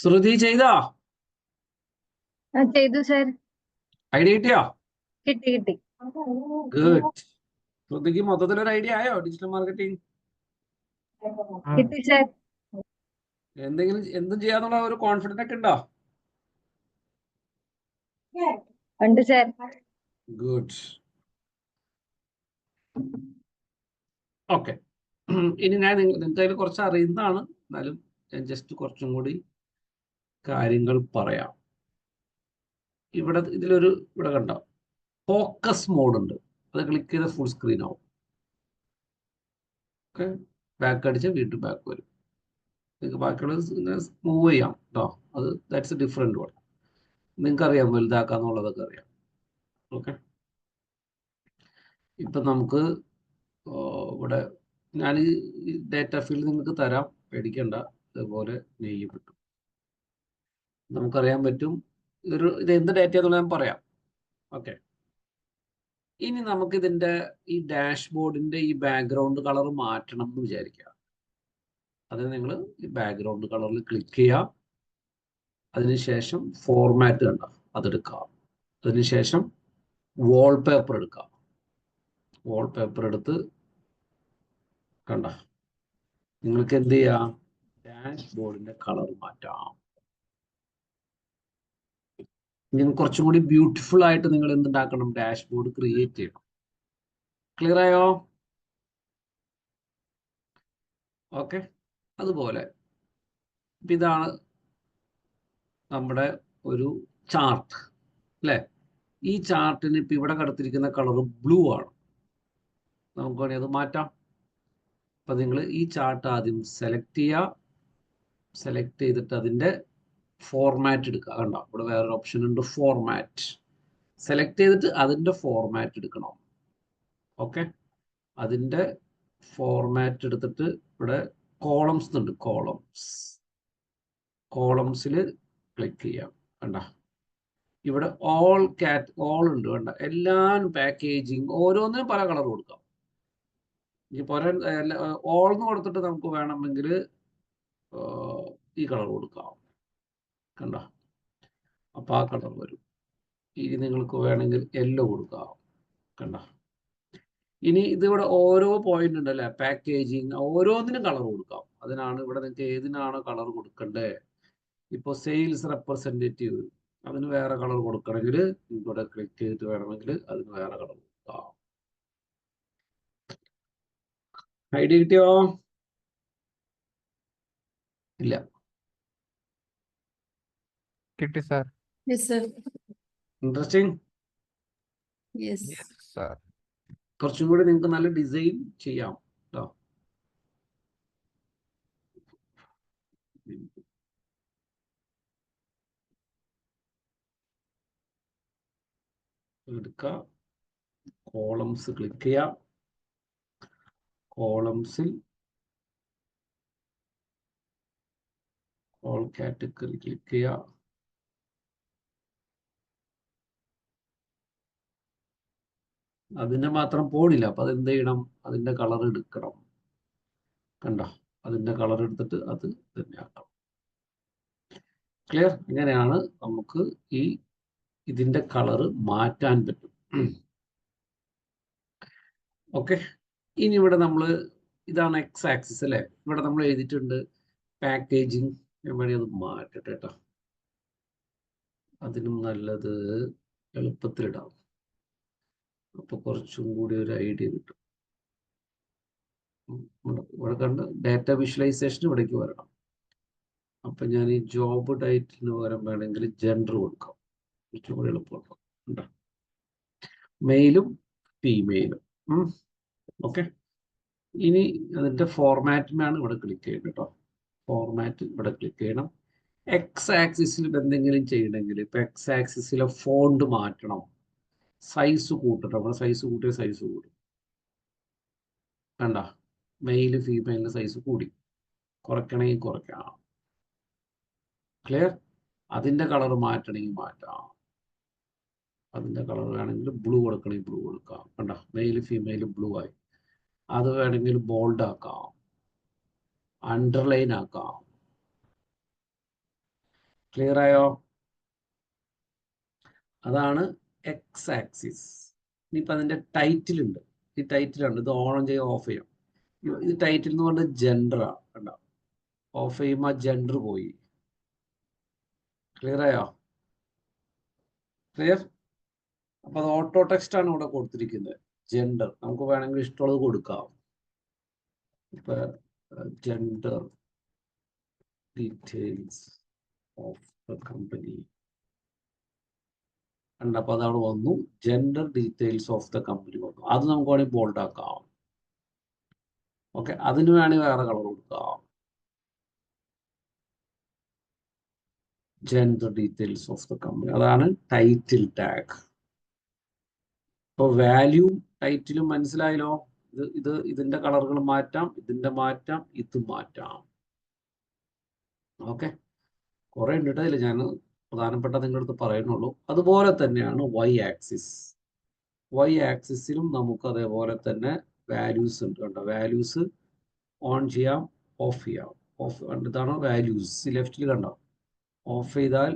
ശ്രുതി ചെയ്താ ചെയ്തു sir. Idea കിട്ടിയോ? കിട്ടി കിട്ടി. ഗുഡ്. ശ്രുതിക്ക് മൊത്തത്തിലൊരു ഐഡിയ ആയോ ഡിജിറ്റൽ മാർക്കറ്റിംഗ്? കിട്ടി സർ. എന്തും ചെയ്യാന്നുള്ള ഒരു കോൺഫിഡൻസ് ഒക്കെ ഉണ്ടോ? ഉണ്ട് സർ. ഗുഡ്. ഓക്കെ. ഇനി ഞാൻ നിങ്ങൾക്ക് അതിൽ കുറച്ച് അറിയുന്നതാണ്, എന്നാലും ഞാൻ ജസ്റ്റ് കുറച്ചും കൂടി കാര്യങ്ങൾ പറയാം. ഇവിടെ കണ്ടോ, ഫോക്കസ് മോഡ് ഉണ്ട്. അത് ക്ലിക്ക് ചെയ്ത് ഫുൾ സ്ക്രീൻ ആവും. ഓക്കെ, ബാക്ക് അടിച്ച് വീണ്ടും ബാക്ക് വരും. നിങ്ങൾക്ക് ബാക്കിയുള്ളത് മൂവ് ചെയ്യാം കേട്ടോ. അത് ദാറ്റ്സ് എ ഡിഫറെൻറ്റ് വൺ. നിങ്ങൾക്ക് അറിയാം വലുതാക്കാന്നുള്ളതൊക്കെ അറിയാം. ഓക്കെ, ഇപ്പം നമുക്ക് ഇവിടെ ഞാൻ ഈ ഡാറ്റ ഫീൽഡ് നിങ്ങൾക്ക് തരാം, പേടിക്കണ്ട. ഇതുപോലെ നെയ്യപ്പെട്ടു നമുക്കറിയാൻ പറ്റും ഇത് എന്ത് ഡാറ്റ എന്നുള്ളത് ഞാൻ പറയാം. ഓക്കെ, ഇനി നമുക്കിതിൻ്റെ ഈ ഡാഷ്ബോർഡിൻ്റെ ഈ ബാക്ക്ഗ്രൗണ്ട് കളർ മാറ്റണം എന്ന് വിചാരിക്കുക. അതിന് നിങ്ങൾ ഈ ബാക്ക്ഗ്രൗണ്ട് കളറിൽ ക്ലിക്ക് ചെയ്യുക. അതിനുശേഷം ഫോർമാറ്റ് കണ്ട അതെടുക്കുക. അതിനുശേഷം വാൾപേപ്പർ എടുക്കുക. വാൾപേപ്പർ എടുത്ത് കണ്ട നിങ്ങൾക്ക് എന്ത് ചെയ്യാം, ഡാഷ്ബോർഡിന്റെ കളർ മാറ്റാം. ഇനി കുറച്ചും കൂടി ബ്യൂട്ടിഫുൾ ആയിട്ട് നിങ്ങൾ എന്തുണ്ടാക്കണം, ഡാഷ്ബോർഡ് ക്രിയേറ്റ് ചെയ്യണം. ക്ലിയർ ആയോ? ഓക്കെ, അതുപോലെ ഇതാണ് നമ്മുടെ ഒരു ചാർട്ട് അല്ലേ. ഈ ചാർട്ടിന് ഇപ്പം ഇവിടെ കടത്തിരിക്കുന്ന കളർ ബ്ലൂ ആണ്. നമുക്ക് വേണമെങ്കിൽ അത് മാറ്റാം. അപ്പം നിങ്ങൾ ഈ ചാർട്ട് ആദ്യം സെലക്ട് ചെയ്യുക. സെലക്ട് ചെയ്തിട്ട് അതിൻ്റെ ഫോർമാറ്റ് എടുക്കുക. കണ്ടോ, ഇവിടെ വേറൊരു ഓപ്ഷൻ ഉണ്ട്, ഫോർമാറ്റ്. സെലക്ട് ചെയ്തിട്ട് അതിൻ്റെ ഫോർമാറ്റ് എടുക്കണം. ഓക്കെ, അതിൻ്റെ ഫോർമാറ്റ് എടുത്തിട്ട് ഇവിടെ കോളംസ് ഉണ്ട്, കോളംസിൽ ക്ലിക്ക് ചെയ്യാം. കണ്ട ഇവിടെ ഓൾ ഉണ്ട്. വേണ്ട എല്ലാം പാക്കേജിങ് ഓരോന്നിനും പല കളർ കൊടുക്കാം. ഇനി പോരാ ഓൾ എന്ന് കൊടുത്തിട്ട് നമുക്ക് വേണമെങ്കിൽ ഈ കളർ കൊടുക്കാം. കണ്ട, അപ്പം ആ കളർ വരും. ഇനി നിങ്ങൾക്ക് വേണമെങ്കിൽ യെല്ലോ കൊടുക്കാം. കണ്ട, ഇനി ഇതിവിടെ ഓരോ പോയിന്റ് ഉണ്ടല്ലേ, പാക്കേജിങ് ഓരോന്നിനും കളർ കൊടുക്കാം. അതിനാണ് ഇവിടെ നിങ്ങൾക്ക് ഏതിനാണ് കളർ കൊടുക്കണ്ടേ. ഇപ്പോൾ സെയിൽസ് റെപ്രസെൻറ്റേറ്റീവ്, അതിന് വേറെ കളർ കൊടുക്കണമെങ്കിൽ ഇവിടെ ക്ലിക്ക് ചെയ്തിട്ട് വേണമെങ്കിൽ അതിന് വേറെ കളർ കൊടുക്കാം. ഐഡിയ കിട്ടിയോ? ഇല്ല, കിട്ടി സാർ. ഇൻട്രസ്റ്റിംഗ്. സാർ കുറച്ചും കൂടി നിങ്ങൾക്ക് നല്ല ഡിസൈൻ ചെയ്യാം കേട്ടോ. എടുക്കുക, കോളംസ് ക്ലിക്ക് ചെയ്യാം. കോളംസിൽ ഓൾ കാറ്റഗറി ക്ലിക്ക് ചെയ്യുക. അതിന്റെ മാത്രം പോണില്ല, അപ്പൊ അതെന്ത് ചെയ്യണം, അതിന്റെ കളർ എടുക്കണം. കണ്ടോ, അതിന്റെ കളർ എടുത്തിട്ട് അത് തന്നെ ആക്കണം. ക്ലിയർ? ഇങ്ങനെയാണ് നമുക്ക് ഇതിന്റെ കളർ മാറ്റാൻ പറ്റും. ഓക്കെ, ഇനി ഇവിടെ നമ്മൾ ഇതാണ് എക്സ് ആക്സിസ് അല്ലേ. ഇവിടെ നമ്മൾ എഴുതിയിട്ടുണ്ട് പാക്കേജിങ്. ഞാൻ വേണമെങ്കിൽ അത് മാറ്റട്ടെ കേട്ടോ. അതിനും നല്ലത് എളുപ്പത്തിലിടാം. അപ്പൊ കുറച്ചും കൂടി ഒരു ഐഡിയ കിട്ടും. ഇവിടെ കണ്ട് ഡാറ്റ വിഷ്വലൈസേഷൻ ഇവിടേക്ക് വരണം. അപ്പൊ ഞാൻ ഈ ജോബ് ടൈറ്റിലിന് പകരം വേണമെങ്കിൽ ജെൻഡർ കൊടുക്കാം. കുറച്ചും കൂടി എളുപ്പമുണ്ടോ, മെയിലും ഫീമെയിലും. ഓക്കെ, ഇനി അതിന്റെ ഫോർമാറ്റിനാണ് ഇവിടെ ക്ലിക്ക് ചെയ്യേണ്ടത് കേട്ടോ. ഫോർമാറ്റ് ഇവിടെ ക്ലിക്ക് ചെയ്യണം. എക്സ് ആക്സിസിൽ എന്തെങ്കിലും ചെയ്യണമെങ്കിൽ ഇപ്പൊ എക്സ് ആക്സിസിലെ ഫോണ്ട് മാറ്റണം, സൈസ് കൂട്ടണം. അവിടെ സൈസ് കൂട്ടിയ സൈസ് കൂടും. കണ്ട, മെയില് ഫീമെയിലിന്റെ സൈസ് കൂടി. കുറയ്ക്കണമെങ്കിൽ കുറയ്ക്കാം. ക്ലിയർ? അതിന്റെ കളർ മാറ്റണമെങ്കിൽ മാറ്റാം. അതിന്റെ കളർ വേണമെങ്കിൽ ബ്ലൂ കൊടുക്കണമെങ്കിൽ ബ്ലൂ കൊടുക്കാം. കണ്ട, മെയില് ഫീമെയിൽ ബ്ലൂ ആയി. അത് വേണമെങ്കിൽ ബോൾഡ് ആക്കാം, അണ്ടർലൈൻ ആക്കാം. ക്ലിയർ ആയോ? അതാണ് എക്സ് ആക്സിസ്. ഇനിയിപ്പോൾ അതിൻ്റെ ടൈറ്റിൽ ഉണ്ട്. ഈ ടൈറ്റിലുണ്ട്. ഇത് ഓൺ ചെയ്യാം, ഓഫ് ചെയ്യാം. ഇത് ടൈറ്റിൽ എന്ന് പറഞ്ഞാൽ ജെൻഡറാണ്. കണ്ടോ? ഓഫ് ചെയ്യുമ്പോൾ ജെൻഡർ പോയി. ക്ലിയർ ആയോ? ക്ലിയർ? അപ്പോൾ അത് ഓട്ടോ ടെക്സ്റ്റ് ആണ് ഇവിടെ കൊടുത്തിരിക്കുന്നത്. ജെൻഡർ നമുക്ക് വേണമെങ്കിൽ ഇഷ്ടമുള്ളത് കൊടുക്കാം. ഇപ്പൊ gender details of the company കണ്ടപ്പോൾ അതവിടെ വന്നു. Gender details of the company വന്നു. അത് നമുക്ക് വേണമെങ്കിൽ ബോൾഡ് ആക്കാം. ഓക്കെ, അതിന് വേണമെങ്കിൽ വേറെ കളർ കൊടുക്കാം. Gender details of the company, അതാണ് ടൈറ്റിൽ ടാഗ്. ഇപ്പോൾ വാല്യൂ ടൈറ്റിലും മനസ്സിലായല്ലോ. ഇതിന്റെ കളറുകൾ മാറ്റാം, ഇതിന്റെ മാറ്റാം, ഇത് മാറ്റാം. ഓക്കെ, കുറെ ഉണ്ട് അതിൽ, ഞാൻ പ്രധാനപ്പെട്ട നിങ്ങളുടെ അടുത്ത് പറയുന്നുള്ളൂ. അതുപോലെ തന്നെയാണ് വൈ ആക്സിസ്. വൈ ആക്സിസിലും നമുക്ക് അതേപോലെ തന്നെ വാല്യൂസ് ഉണ്ട്. കണ്ടോ? വാല്യൂസ് ഓൺ ചെയ്യാം, ഓഫ് ചെയ്യാം. ഓഫ് ഇതാണ് വാല്യൂസ്. ലെഫ്റ്റിൽ കണ്ടോ? ഓഫ് ചെയ്താൽ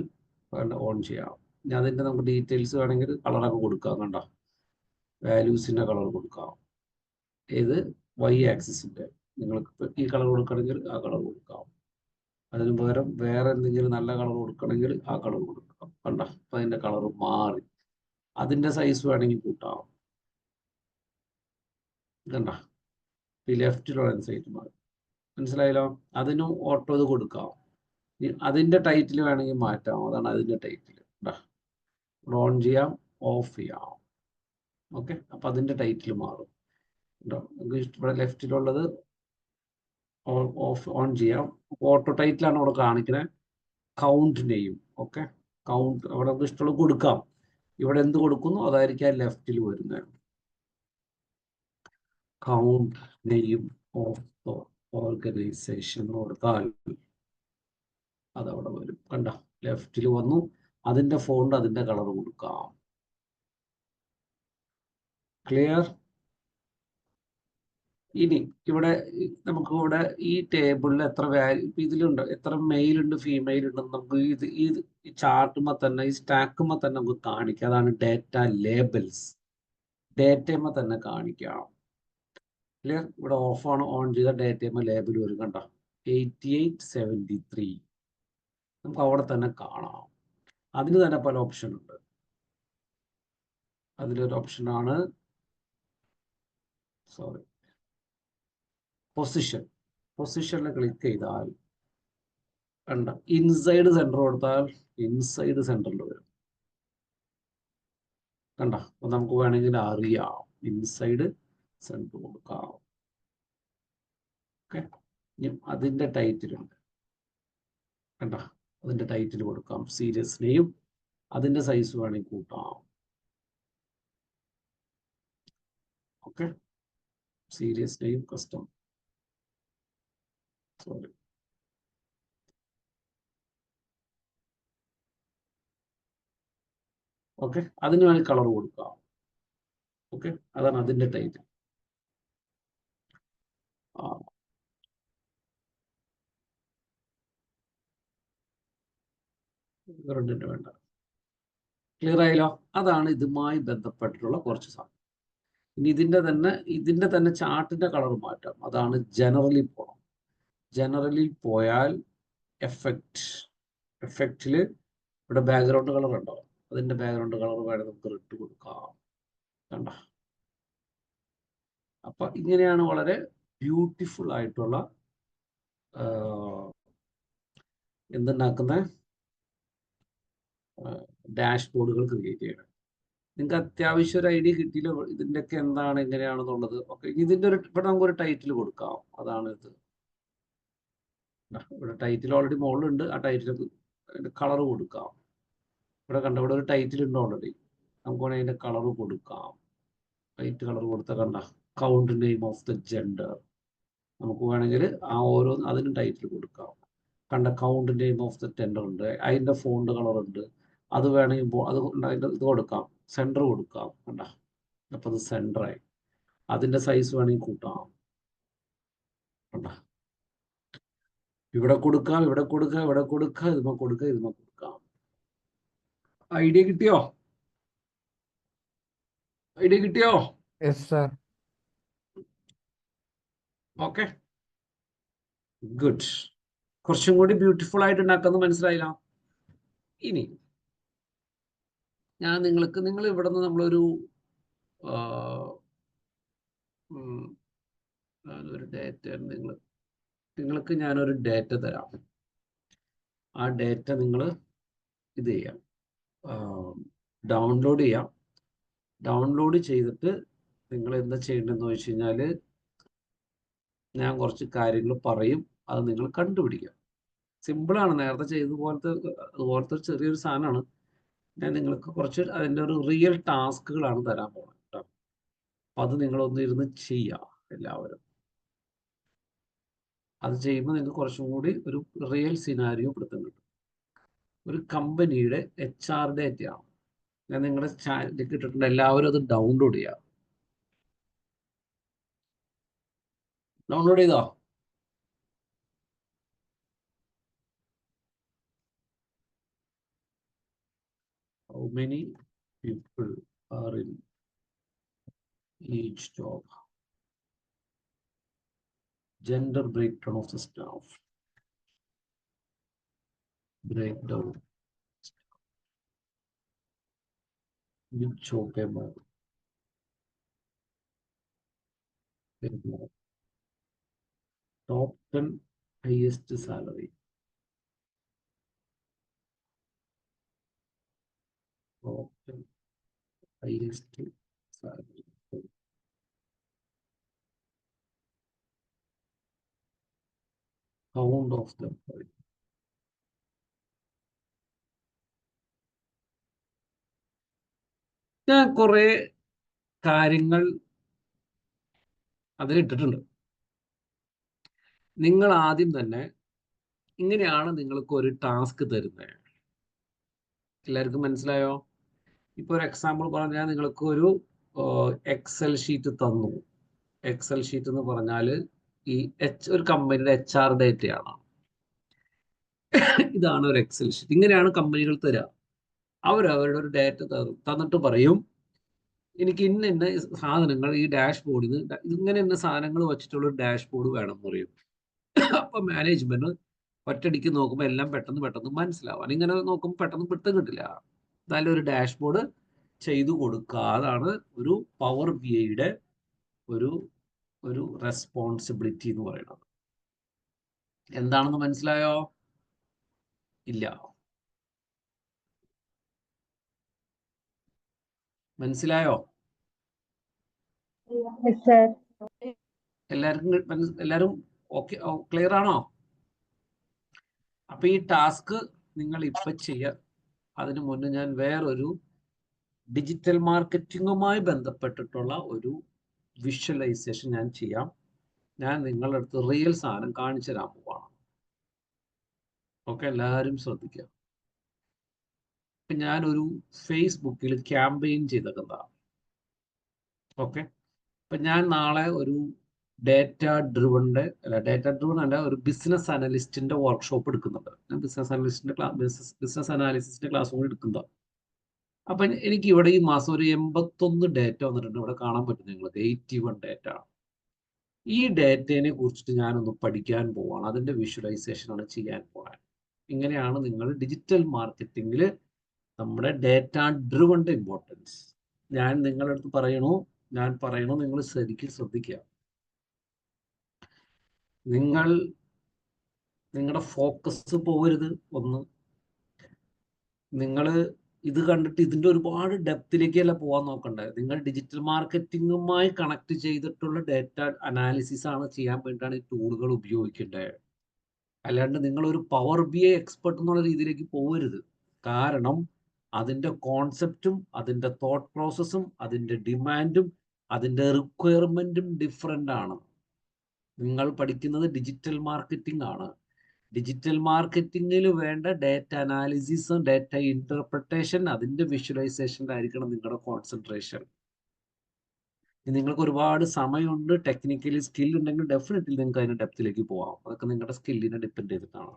ഓൺ ചെയ്യാം. ഇനി അതിൻ്റെ നമുക്ക് ഡീറ്റെയിൽസ് വേണമെങ്കിൽ കളറൊക്കെ കൊടുക്കാം. കണ്ടോ? വാല്യൂസിൻ്റെ കളർ കൊടുക്കാം. ഏത്? വൈ ആക്സിസിൻ്റെ. നിങ്ങൾക്ക് ഈ കളർ കൊടുക്കണമെങ്കിൽ ആ കളർ കൊടുക്കാം. അതിന് പകരം വേറെ എന്തെങ്കിലും നല്ല കളർ കൊടുക്കണമെങ്കിൽ ആ കളർ കൊടുക്കാം. കണ്ടോ? അപ്പം അതിൻ്റെ കളർ മാറി. അതിൻ്റെ സൈസ് വേണമെങ്കിൽ കൂട്ടാം. കണ്ടോ? ഈ ലെഫ്റ്റിലുള്ള സൈറ്റ് മാറി. മനസ്സിലായല്ലോ? അതിനും ഓട്ടോ ഇത് കൊടുക്കാം. അതിൻ്റെ ടൈറ്റിൽ വേണമെങ്കിൽ മാറ്റാം. അതാണ് അതിൻ്റെ ടൈറ്റിൽ. ഓൺ ചെയ്യാം, ഓഫ് ചെയ്യാം. ഓക്കെ, അപ്പം അതിൻ്റെ ടൈറ്റിൽ മാറും. കേട്ടോ? ഇവിടെ ലെഫ്റ്റിലുള്ളത് ഓഫ് ഓൺ ചെയ്യാം. ഓട്ടോ ടൈറ്റിലാണ് അവിടെ കാണിക്കുന്നത്. Count name. ഓക്കെ, കൗണ്ട് അവിടെ നമുക്ക് ഇഷ്ടമുള്ളത് കൊടുക്കാം. ഇവിടെ എന്ത് കൊടുക്കുന്നു അതായിരിക്കും ലെഫ്റ്റിൽ വരുന്നത്. കൗണ്ട് നെയിം ഓഫ് ഓർഗനൈസേഷൻ കൊടുത്താൽ അതവിടെ വരും. കണ്ട? ലെഫ്റ്റിൽ വന്നു. അതിൻ്റെ ഫോണ്ട് അതിൻ്റെ കളർ കൊടുക്കാം. ക്ലിയർ? ഇനി ഇവിടെ നമുക്ക് ഇവിടെ ഈ ടേബിളിൽ എത്ര വാല്യൂ ഇതിലുണ്ട്, എത്ര മെയിൽ ഉണ്ട്, ഫീമെയിൽ ഉണ്ടെന്ന് നമുക്ക് ഈ ചാർട്ടുമ്പോൾ തന്നെ, ഈ സ്റ്റാക്കുമ്പോൾ തന്നെ നമുക്ക് കാണിക്കാം. അതാണ് ഡേറ്റ ലേബൽസ്. ഡേറ്റയുമ്പോൾ തന്നെ കാണിക്കാം. ക്ലിയർ? ഇവിടെ ഓഫാണ്. ഓൺ ചെയ്ത ഡേറ്റയുമ്പോൾ ലേബൽ വരും. കണ്ട? 8873 നമുക്ക് അവിടെ തന്നെ കാണാം. അതിന് തന്നെ പല ഓപ്ഷൻ ഉണ്ട്. അതിലൊരു ഓപ്ഷനാണ് പൊസിഷൻ. പൊസിഷനിൽ ക്ലിക്ക് ചെയ്താൽ കണ്ട, ഇൻസൈഡ് സെന്റർ കൊടുത്താൽ ഇൻസൈഡ് സെന്ററിൽ വരും. കണ്ട? അപ്പൊ നമുക്ക് വേണമെങ്കിൽ അറിയാം. ഇൻസൈഡ് സെന്റർ കൊടുക്കാം. ഓക്കെ, അതിന്റെ ടൈറ്റിലുണ്ട്. കണ്ട? അതിന്റെ ടൈറ്റിൽ കൊടുക്കാം. Serious name. അതിന്റെ സൈസ് വേണമെങ്കിൽ കൂട്ടാം. Okay, serious name custom. Sorry, okay, അതിന് വേണമെങ്കിൽ കളർ കൊടുക്കാം. ഓക്കെ, അതാണ് അതിന്റെ ടൈറ്റിൽ. റെഡിന്റെ വേണ്ട. ക്ലിയർ ആയല്ലോ? അതാണ് ഇതുമായി ബന്ധപ്പെട്ടിട്ടുള്ള കുറച്ച് സാധനം. ഇനി ഇതിന്റെ തന്നെ ചാർട്ടിന്റെ കളർ മാറ്റാം. അതാണ് ജനറലി പോകണം. ജനറലിൽ പോയാൽ എഫക്റ്റിൽ ഇവിടെ ബാക്ക്ഗ്രൗണ്ട് കളർ ഉണ്ടോ? അതിന്റെ ബാക്ക്ഗ്രൗണ്ട് കളർ വേണം നമുക്ക് റെഡ് കൊടുക്കാം. കണ്ട? അപ്പൊ ഇങ്ങനെയാണ് വളരെ ബ്യൂട്ടിഫുൾ ആയിട്ടുള്ള എന്തുണ്ടാക്കുന്ന ഡാഷ്ബോർഡുകൾ ക്രിയേറ്റ് ചെയ്യണം. നിങ്ങൾക്ക് അത്യാവശ്യം ഒരു ഐഡിയ കിട്ടിയില്ല ഇതിൻ്റെയൊക്കെ എന്താണ് എങ്ങനെയാണെന്നുള്ളത്. ഓക്കെ, ഇതിൻ്റെ ഇവിടെ നമുക്കൊരു ടൈറ്റിൽ കൊടുക്കാം. അതാണ് ഇത്. ഇവിടെ ടൈറ്റിൽ ഓൾറെഡി മുകളിലുണ്ട്. ആ ടൈറ്റിൽ കളർ കൊടുക്കാം. ഇവിടെ കണ്ട, ഇവിടെ ഒരു ടൈറ്റിൽ ഉണ്ട് ഓൾറെഡി. നമുക്ക് വേണമെങ്കിൽ അതിൻ്റെ കളർ കൊടുക്കാം. വൈറ്റ് കളർ കൊടുത്താൽ കണ്ട, count name of the gender. നമുക്ക് വേണമെങ്കിൽ ആ ഓരോന്ന് അതിന് ടൈറ്റിൽ കൊടുക്കാം. കണ്ട? Count name of the tender ഉണ്ട്. അതിൻ്റെ ഫോണ്ട് കളർ ഉണ്ട്. അത് വേണമെങ്കിൽ അത് അതിൻ്റെ ഇത് കൊടുക്കാം. സെൻറ്റർ കൊടുക്കാം. കണ്ട? അപ്പോൾ അത് സെൻറ്ററായി. അതിൻ്റെ സൈസ് വേണമെങ്കിൽ കൂട്ടാം. കണ്ട? ഇവിടെ കൊടുക്കാം, ഇവിടെ കൊടുക്കാം, ഇവിടെ കൊടുക്കാം, ഇതുമ്മ കൊടുക്കാം, ഇതുമ്മ കൊടുക്കാം. ഐഡിയ കിട്ടിയോ? ഐഡിയ കിട്ടിയോ? Yes sir. Okay, good. കുറച്ചും കൂടി ബ്യൂട്ടിഫുൾ ആയിട്ട് ഉണ്ടാക്കുന്നത് മനസ്സിലായില്ല? ഇനി ഞാൻ നിങ്ങൾ ഇവിടെ നിന്ന് നമ്മളൊരു ഒരു ഡേറ്റ നിങ്ങൾക്ക് ഞാനൊരു ഡേറ്റ തരാം. ആ ഡേറ്റ നിങ്ങൾ ഇത് ചെയ്യാം, ഡൗൺലോഡ് ചെയ്യാം. ഡൗൺലോഡ് ചെയ്തിട്ട് നിങ്ങൾ എന്താ ചെയ്യേണ്ടതെന്ന് വെച്ച് കഴിഞ്ഞാൽ ഞാൻ കുറച്ച് കാര്യങ്ങൾ പറയും, അത് നിങ്ങൾ കണ്ടുപിടിക്കാം. സിമ്പിളാണ്, നേരത്തെ അതുപോലത്തെ ചെറിയൊരു സാധനമാണ്. ഞാൻ നിങ്ങൾക്ക് കുറച്ച് അതിൻ്റെ ഒരു റിയൽ ടാസ്കുകളാണ് തരാൻ പോകുന്നത് കേട്ടോ. അപ്പം അത് നിങ്ങളൊന്ന് ഇരുന്ന് ചെയ്യാം എല്ലാവരും. അത് ചെയ്യുമ്പോൾ നിങ്ങൾക്ക് കുറച്ചും കൂടി ഒരു റിയൽ സിനാരിയോ പിടുത്തം കിട്ടും. ഒരു കമ്പനിയുടെ HR ഡേറ്റയാണ്. ഞാൻ നിങ്ങളുടെ ചാനലിൽ ഇട്ടിട്ടുണ്ട്, എല്ലാവരും അത് ഡൗൺലോഡ് ചെയ്യാം. ഡൗൺലോഡ് ചെയ്തോ? How many people are in each job? Gender breakdown of the staff. Breakdown. Which job pay more? Pay more. Top 10 highest salary. Top 10 highest salary. Count of them. ഞാൻ കുറെ കാര്യങ്ങൾ അതിലിട്ടിട്ടുണ്ട്. നിങ്ങൾ ആദ്യം തന്നെ ഇങ്ങനെയാണ് നിങ്ങൾക്ക് ഒരു ടാസ്ക് തരുന്നത്. എല്ലാവർക്കും മനസ്സിലായോ? ഇപ്പോൾ ഒരു എക്സാമ്പിൾ പറഞ്ഞാൽ നിങ്ങൾക്ക് ഒരു എക്സൽ ഷീറ്റ് തന്നു. എക്സൽ ഷീറ്റ് എന്ന് പറഞ്ഞാൽ ഈ ഒരു കമ്പനിയുടെ HR ഡേറ്റയാണ്. ഇതാണ് ഒരു എക്സൽ ഷീറ്റ്. ഇങ്ങനെയാണ് കമ്പനികൾ തരിക. അവരവരുടെ ഒരു ഡേറ്റ തന്നിട്ട് പറയും, എനിക്ക് ഇന്ന സാധനങ്ങൾ ഈ ഡാഷ്ബോർഡിൽ നിന്ന് ഇങ്ങനെ ഇന്ന സാധനങ്ങൾ വെച്ചിട്ടുള്ള ഒരു ഡാഷ്ബോർഡ് വേണം എന്ന് പറയും. അപ്പൊ മാനേജ്മെന്റ് ഒറ്റയടിക്ക് നോക്കുമ്പോൾ എല്ലാം പെട്ടെന്ന് മനസ്സിലാവാൻ, ഇങ്ങനെ നോക്കുമ്പോൾ പെട്ടെന്ന് പിടുത്തം കിട്ടില്ല. എന്നാലും ഒരു ഡാഷ്ബോർഡ് ചെയ്തു കൊടുക്കുക, അതാണ് ഒരു പവർ BIയുടെ ഒരു റെസ്പോൺസിബിലിറ്റി എന്ന് പറയുന്നത്. എന്താണെന്ന് മനസ്സിലായോ? ഇല്ല, മനസ്സിലായോ? എല്ലാരും ഓക്കെ, ക്ലിയർ ആണോ? അപ്പൊ ഈ ടാസ്ക് നിങ്ങൾ ഇപ്പൊ ചെയ്യുക. അതിനു മുന്നേ ഞാൻ വേറൊരു ഡിജിറ്റൽ മാർക്കറ്റിങ്ങുമായി ബന്ധപ്പെട്ടിട്ടുള്ള ഒരു വിഷ്വലൈസേഷൻ ഞാൻ ചെയ്യാം. ഞാൻ നിങ്ങളുടെ അടുത്ത് റിയൽ സാധനം കാണിച്ചു തരാൻ പോവാണ്. ഓക്കെ, എല്ലാവരും ശ്രദ്ധിക്കുക. ഇപ്പൊ ഞാനൊരു ഫേസ്ബുക്കിൽ ക്യാമ്പയിൻ ചെയ്തേക്കുന്നതാണ്. ഓക്കെ, ഇപ്പൊ ഞാൻ നാളെ ഒരു ഡേറ്റ ഡ്രിവൺ അല്ല, ഒരു ബിസിനസ് അനലിസ്റ്റിന്റെ വർക്ക്ഷോപ്പ് എടുക്കുന്നുണ്ട്. ഞാൻ ബിസിനസ് അനാലിസിന്റെ ക്ലാസ് കൂടി എടുക്കുന്നതാണ്. അപ്പൊ എനിക്ക് ഇവിടെ ഈ മാസം ഒരു 81 ഡേറ്റ വന്നിട്ടുണ്ട്. ഇവിടെ കാണാൻ പറ്റും നിങ്ങൾക്ക് 81 ഡേറ്റ. ഈ ഡേറ്റയെ കുറിച്ചിട്ട് ഞാനൊന്ന് പഠിക്കാൻ പോവാണ്. അതിന്റെ വിഷ്വലൈസേഷൻ ആണ് ചെയ്യാൻ പോകാൻ. ഇങ്ങനെയാണ് നിങ്ങൾ ഡിജിറ്റൽ മാർക്കറ്റിംഗിൽ നമ്മുടെ ഡേറ്റ ഡ്രിവന്റെ ഇമ്പോർട്ടൻസ് ഞാൻ നിങ്ങളുടെ അടുത്ത് പറയണു. നിങ്ങൾ ശരിക്കും ശ്രദ്ധിക്കുക. നിങ്ങളുടെ ഫോക്കസ് പോകരുത്. ഒന്ന്, നിങ്ങൾ ഇത് കണ്ടിട്ട് ഇതിന്റെ ഒരുപാട് ഡെപ്തിലേക്കല്ല പോകാൻ നോക്കണ്ടേ. നിങ്ങൾ ഡിജിറ്റൽ മാർക്കറ്റിംഗുമായി കണക്ട് ചെയ്തിട്ടുള്ള ഡേറ്റ അനാലിസിസ് ആണ് ചെയ്യാൻ വേണ്ടിയിട്ടാണ് ഈ ടൂളുകൾ ഉപയോഗിക്കേണ്ടത്. അല്ലാണ്ട് നിങ്ങളൊരു പവർ BI എക്സ്പെർട്ട് എന്നുള്ള രീതിയിലേക്ക് പോകരുത്. കാരണം അതിൻ്റെ കോൺസെപ്റ്റും അതിൻ്റെ തോട്ട് പ്രോസസ്സും അതിൻ്റെ ഡിമാൻഡും അതിൻ്റെ റിക്വയർമെൻറ്റും ഡിഫറെൻ്റ് ആണ്. നിങ്ങൾ പഠിക്കുന്നത് ഡിജിറ്റൽ മാർക്കറ്റിംഗ് ആണ്. ഡിജിറ്റൽ മാർക്കറ്റിങ്ങിൽ വേണ്ട ഡേറ്റ അനാലിസിസും ഡേറ്റ ഇന്റർപ്രിട്ടേഷൻ, അതിൻ്റെ വിഷ്വലൈസേഷനിലായിരിക്കണം നിങ്ങളുടെ കോൺസെൻട്രേഷൻ. നിങ്ങൾക്ക് ഒരുപാട് സമയമുണ്ട്, ടെക്നിക്കലി സ്കിൽ ഉണ്ടെങ്കിൽ ഡെഫിനറ്റ്ലി നിങ്ങൾക്ക് അതിന്റെ ഡെപ്തിലേക്ക് പോകാം. അതൊക്കെ നിങ്ങളുടെ സ്കില്ലിനെ ഡിപ്പെൻഡ് ചെയ്തിട്ടാണ്.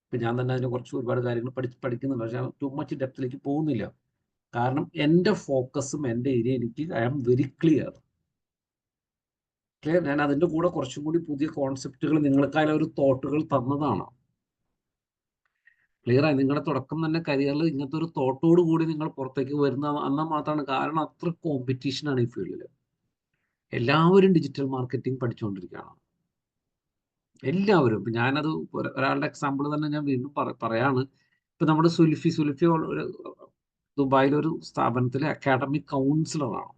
ഇപ്പം ഞാൻ തന്നെ അതിനെ കുറച്ച് ഒരുപാട് കാര്യങ്ങൾ പഠിക്കുന്നുണ്ട്, പക്ഷേ ടു മച്ച് ഡെപ്തിലേക്ക് പോകുന്നില്ല. കാരണം എൻ്റെ ഫോക്കസും എൻ്റെ ഏരിയ എനിക്ക് ഐ ആം വെരി ക്ലിയർ. ഞാൻ അതിൻ്റെ കൂടെ കുറച്ചും കൂടി പുതിയ കോൺസെപ്റ്റുകൾ നിങ്ങൾക്കായ ഒരു തോട്ടുകൾ തന്നതാണ്. ക്ലിയറായി. നിങ്ങളുടെ തുടക്കം തന്നെ കരിയറിൽ ഇങ്ങനത്തെ ഒരു തോട്ടോട് കൂടി നിങ്ങൾ പുറത്തേക്ക് വരുന്ന എന്നാൽ മാത്രമാണ്. കാരണം അത്ര കോമ്പറ്റീഷനാണ് ഈ ഫീൽഡിൽ. എല്ലാവരും ഡിജിറ്റൽ മാർക്കറ്റിംഗ് പഠിച്ചുകൊണ്ടിരിക്കുകയാണ്, എല്ലാവരും. ഇപ്പം ഞാനത് ഒരാളുടെ എക്സാമ്പിൾ തന്നെ ഞാൻ വീണ്ടും പറയാണ്. ഇപ്പം നമ്മുടെ സുൽഫി ഒരു ദുബായിലൊരു സ്ഥാപനത്തിലെ അക്കാഡമിക് കൗൺസിലറാണ്.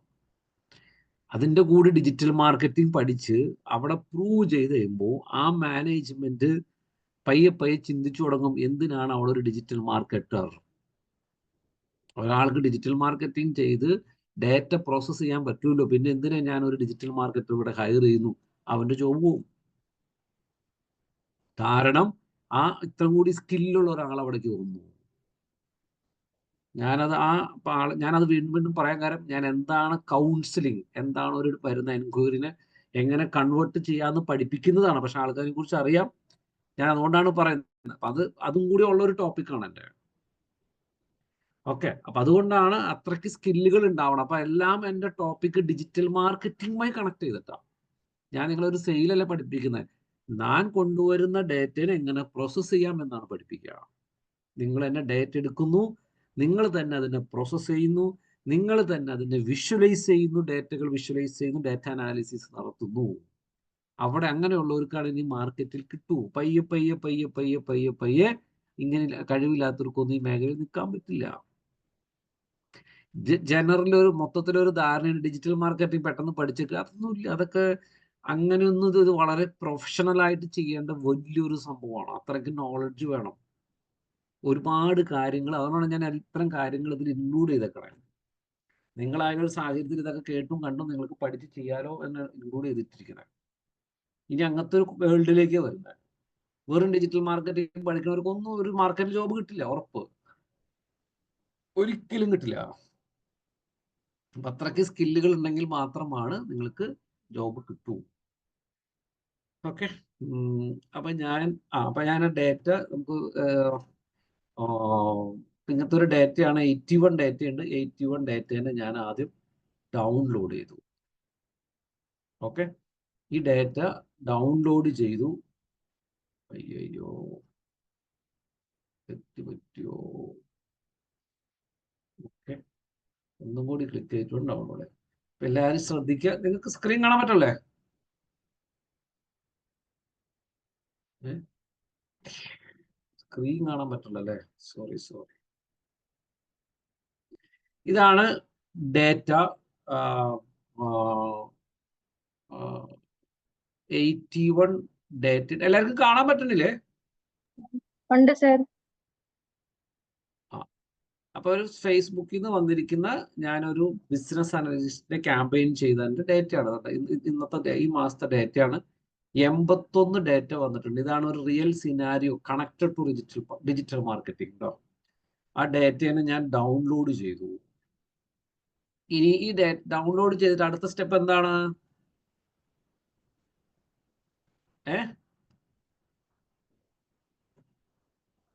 അതിൻ്റെ കൂടി ഡിജിറ്റൽ മാർക്കറ്റിംഗ് പഠിച്ച് അവിടെ പ്രൂവ് ചെയ്ത് കഴിയുമ്പോൾ ആ മാനേജ്മെന്റ് പയ്യെ പയ്യെ ചിന്തിച്ചു തുടങ്ങും, എന്തിനാണ് അവിടെ ഒരു ഡിജിറ്റൽ മാർക്കറ്റർ. ഒരാൾക്ക് ഡിജിറ്റൽ മാർക്കറ്റിംഗ് ചെയ്ത് ഡാറ്റ പ്രോസസ്സ് ചെയ്യാൻ പറ്റുമല്ലോ, പിന്നെ എന്തിനാ ഞാൻ ഒരു ഡിജിറ്റൽ മാർക്കറ്റർ ഇവിടെ ഹയർ ചെയ്യുന്നു, അവൻ്റെ ജോബ് പോവും. കാരണം ആ ഇത്ര കൂടി സ്കില്ലുള്ള ഒരാൾ അവിടേക്ക് വന്നു. ഞാനത് വീണ്ടും വീണ്ടും പറയാൻ കാരണം, ഞാൻ എന്താണ് കൗൺസിലിംഗ്, എന്താണ് ഒരു വരുന്ന എൻക്വയറിനെ എങ്ങനെ കൺവേർട്ട് ചെയ്യാമെന്ന് പഠിപ്പിക്കുന്നതാണ്. പക്ഷെ ആൾക്കാരെ കുറിച്ച് അറിയാം, ഞാൻ അതുകൊണ്ടാണ് പറയുന്നത്. അപ്പം അതും കൂടി ഉള്ളൊരു ടോപ്പിക്കാണ് എൻ്റെ. ഓക്കെ, അപ്പം അതുകൊണ്ടാണ് അത്രയ്ക്ക് സ്കില്ലുകൾ ഉണ്ടാവണം. അപ്പം എല്ലാം എൻ്റെ ടോപ്പിക്ക് ഡിജിറ്റൽ മാർക്കറ്റിംഗുമായി കണക്ട് ചെയ്തിട്ടാണ്. ഞാൻ നിങ്ങളൊരു സെയിലല്ല പഠിപ്പിക്കുന്നത്, ഞാൻ കൊണ്ടുവരുന്ന ഡേറ്റയെ എങ്ങനെ പ്രോസസ്സ് ചെയ്യാം എന്നാണ് പഠിപ്പിക്കുക. നിങ്ങൾ തന്നെ ഡേറ്റ എടുക്കുന്നു, നിങ്ങൾ തന്നെ അതിനെ പ്രോസസ്സ് ചെയ്യുന്നു, നിങ്ങൾ തന്നെ അതിനെ വിഷ്വലൈസ് ചെയ്യുന്നു, ഡേറ്റകൾ വിഷ്വലൈസ് ചെയ്യുന്നു, ഡേറ്റ അനാലിസിസ് നടത്തുന്നു. അവിടെ അങ്ങനെയുള്ളവർക്കാണ് ഇനി മാർക്കറ്റിൽ കിട്ടൂ. പയ്യെ പയ്യെ പയ്യെ പയ്യെ പയ്യെ പയ്യെ ഇങ്ങനെ കഴിവില്ലാത്തവർക്കൊന്നും ഈ മേഖലയിൽ നിൽക്കാൻ പറ്റില്ല. ജനറൽ ഒരു മൊത്തത്തിലൊരു ധാരണയാണ് ഡിജിറ്റൽ മാർക്കറ്റിംഗ് പെട്ടെന്ന് പഠിച്ചിട്ട് അതൊന്നുമില്ല. അതൊക്കെ അങ്ങനെയൊന്നും ഇത് വളരെ പ്രൊഫഷണലായിട്ട് ചെയ്യേണ്ട വലിയൊരു സംഭവമാണ്. അത്രയ്ക്ക് നോളജ് വേണം, ഒരുപാട് കാര്യങ്ങൾ. അതുകൊണ്ടാണ് ഞാൻ ഇത്തരം കാര്യങ്ങൾ ഇതിൽ ഇൻക്ലൂഡ് ചെയ്തേക്കണേ. നിങ്ങളായ ഒരു സാഹചര്യത്തിൽ ഇതൊക്കെ കേട്ടും കണ്ടും നിങ്ങൾക്ക് പഠിച്ച് ചെയ്യാലോ എന്ന് ഇൻക്ലൂഡ് ചെയ്തിട്ടിരിക്കണേ. ഇനി അങ്ങനത്തെ ഒരു വേൾഡിലേക്ക് വരുന്നത്. വെറും ഡിജിറ്റൽ മാർക്കറ്റിംഗ് പഠിക്കുന്നവർക്കൊന്നും ഒരു മാർക്കറ്റ് ജോബ് കിട്ടില്ല, ഉറപ്പ്, ഒരിക്കലും കിട്ടില്ല. അപ്പം അത്രയ്ക്ക് സ്കില്ലുകൾ ഉണ്ടെങ്കിൽ മാത്രമാണ് നിങ്ങൾക്ക് ജോബ് കിട്ടൂ. ഓക്കെ, അപ്പം ഞാൻ ഡേറ്റ നമുക്ക് ഇങ്ങനത്തെ ഒരു ഡേറ്റയാണ് 81 ഡേറ്റയുണ്ട്. 81 ഡേറ്റേനെ ഞാൻ ആദ്യം ഡൗൺലോഡ് ചെയ്തു. ഓക്കെ, ഈ ഡേറ്റ ഡൗൺലോഡ് ചെയ്തു. അയ്യോ തെറ്റ് പറ്റിയോ? ഓക്കെ, ഒന്നും കൂടി ക്ലിക്ക് ചെയ്തിട്ടുണ്ട് ഡൗൺലോഡ്. അപ്പം എല്ലാവരും ശ്രദ്ധിക്കുക. നിങ്ങൾക്ക് സ്ക്രീൻ കാണാൻ പറ്റല്ലേ? സ്ക്രീൻ കാണാൻ പറ്റില്ലല്ലേ? സോറി. ഇതാണ് ഡേറ്റ. 81 ഡേറ്റ എല്ലാവർക്കും കാണാൻ പറ്റുന്നില്ലേ? ഉണ്ട് സർ. അപ്പൊ ഒരു ഫേസ്ബുക്കിൽ നിന്ന് വന്നിരിക്കുന്ന ഞാനൊരു ബിസിനസ് അനലിസ്റ്റിന്റെ ക്യാമ്പയിൻ ചെയ്തതിന്റെ ഡേറ്റയാണ്. ഇന്നത്തെ ഈ മാസത്തെ ഡേറ്റയാണ്. 81 ഡേറ്റ വന്നിട്ടുണ്ട്. ഇതാണ് ഒരു real scenario connected to digital marketing കേട്ടോ. ആ ഡേറ്റയാണ് ഞാൻ ഡൗൺലോഡ് ചെയ്തു. ഇനി ഈ ഡൗൺലോഡ് ചെയ്തിട്ട് അടുത്ത സ്റ്റെപ്പ് എന്താണ്?